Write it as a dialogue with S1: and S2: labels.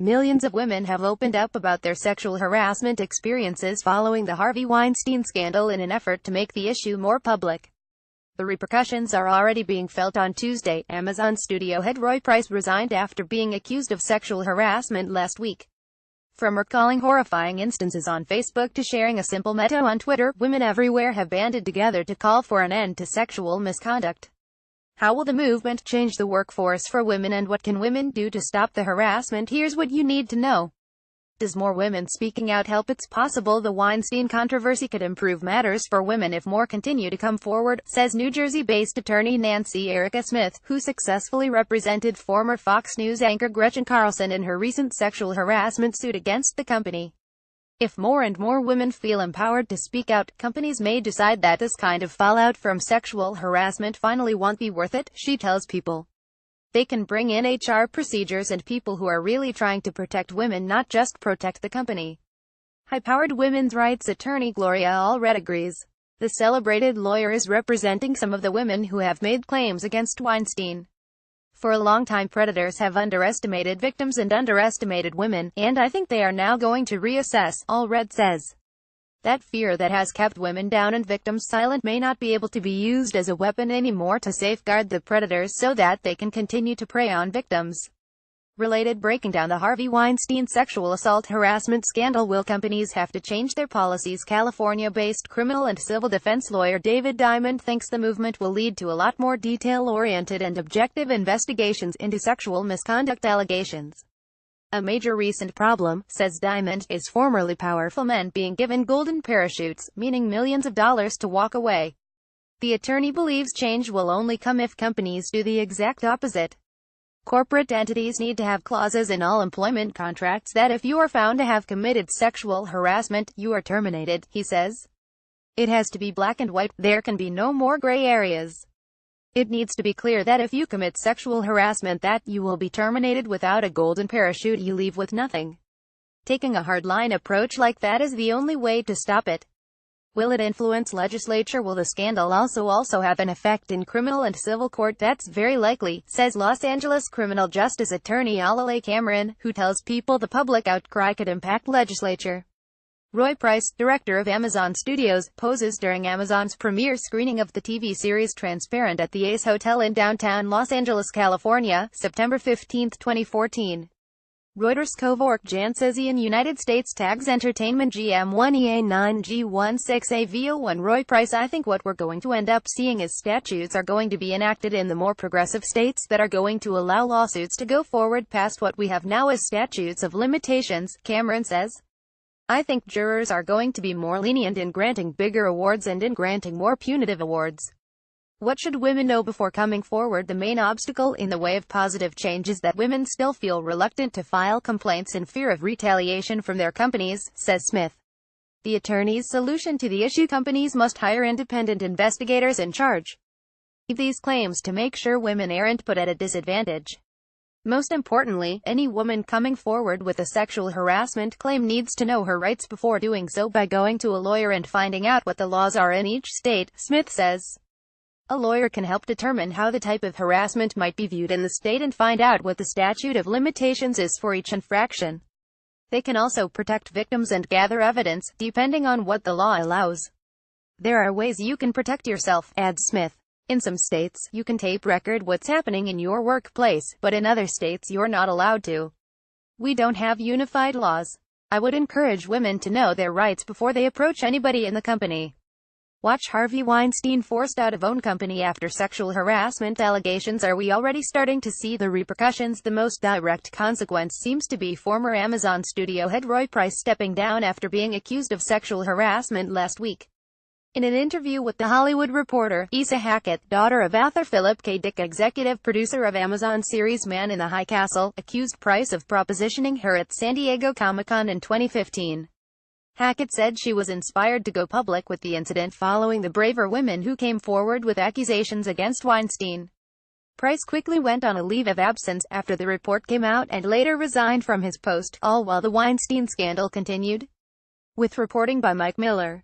S1: Millions of women have opened up about their sexual harassment experiences following the Harvey Weinstein scandal in an effort to make the issue more public. The repercussions are already being felt. On Tuesday, Amazon studio head Roy Price resigned after being accused of sexual harassment last week. From recalling horrifying instances on Facebook to sharing a simple motto on Twitter, women everywhere have banded together to call for an end to sexual misconduct. How will the movement change the workforce for women, and what can women do to stop the harassment? Here's what you need to know. Does more women speaking out help? It's possible the Weinstein controversy could improve matters for women if more continue to come forward, says New Jersey-based attorney Nancy Erica Smith, who successfully represented former Fox News anchor Gretchen Carlson in her recent sexual harassment suit against the company. If more and more women feel empowered to speak out, companies may decide that this kind of fallout from sexual harassment finally won't be worth it, she tells People. They can bring in HR procedures and people who are really trying to protect women, not just protect the company. High-powered women's rights attorney Gloria Allred agrees. The celebrated lawyer is representing some of the women who have made claims against Weinstein. For a long time, predators have underestimated victims and underestimated women, and I think they are now going to reassess, Allred says. That fear that has kept women down and victims silent may not be able to be used as a weapon anymore to safeguard the predators so that they can continue to prey on victims. Related, breaking down the Harvey Weinstein sexual assault harassment scandal. Will companies have to change their policies? California-based criminal and civil defense lawyer David Diamond thinks the movement will lead to a lot more detail-oriented and objective investigations into sexual misconduct allegations. A major recent problem, says Diamond, is formerly powerful men being given golden parachutes, meaning millions of dollars to walk away. The attorney believes change will only come if companies do the exact opposite. Corporate entities need to have clauses in all employment contracts that if you are found to have committed sexual harassment, you are terminated, he says. It has to be black and white. There can be no more gray areas. It needs to be clear that if you commit sexual harassment, that you will be terminated. Without a golden parachute, you leave with nothing. Taking a hardline approach like that is the only way to stop it. Will it influence legislature? Will the scandal also have an effect in criminal and civil court? That's very likely, says Los Angeles criminal justice attorney Alalay Cameron, who tells People the public outcry could impact legislature. Roy Price, director of Amazon Studios, poses during Amazon's premiere screening of the TV series Transparent at the Ace Hotel in downtown Los Angeles, California, September 15, 2014. Reuters Covork Jan says in United States tags entertainment GM1EA9G16AVO1 Roy Price. I think what we're going to end up seeing is statutes are going to be enacted in the more progressive states that are going to allow lawsuits to go forward past what we have now as statutes of limitations, Cameron says. I think jurors are going to be more lenient in granting bigger awards and in granting more punitive awards. What should women know before coming forward? The main obstacle in the way of positive change is that women still feel reluctant to file complaints in fear of retaliation from their companies, says Smith. The attorney's solution to the issue: companies must hire independent investigators in charge of these claims to make sure women aren't put at a disadvantage. Most importantly, any woman coming forward with a sexual harassment claim needs to know her rights before doing so by going to a lawyer and finding out what the laws are in each state, Smith says. A lawyer can help determine how the type of harassment might be viewed in the state and find out what the statute of limitations is for each infraction. They can also protect victims and gather evidence, depending on what the law allows. There are ways you can protect yourself, adds Smith. In some states, you can tape record what's happening in your workplace, but in other states you're not allowed to. We don't have unified laws. I would encourage women to know their rights before they approach anybody in the company. Watch Harvey Weinstein forced out of own company after sexual harassment allegations. Are we already starting to see the repercussions? The most direct consequence seems to be former Amazon studio head Roy Price stepping down after being accused of sexual harassment last week. In an interview with The Hollywood Reporter, Issa Hackett, daughter of author Philip K. Dick, executive producer of Amazon series Man in the High Castle, accused Price of propositioning her at San Diego Comic-Con in 2015. Hackett said she was inspired to go public with the incident following the braver women who came forward with accusations against Weinstein. Price quickly went on a leave of absence after the report came out and later resigned from his post, all while the Weinstein scandal continued. With reporting by Mike Miller.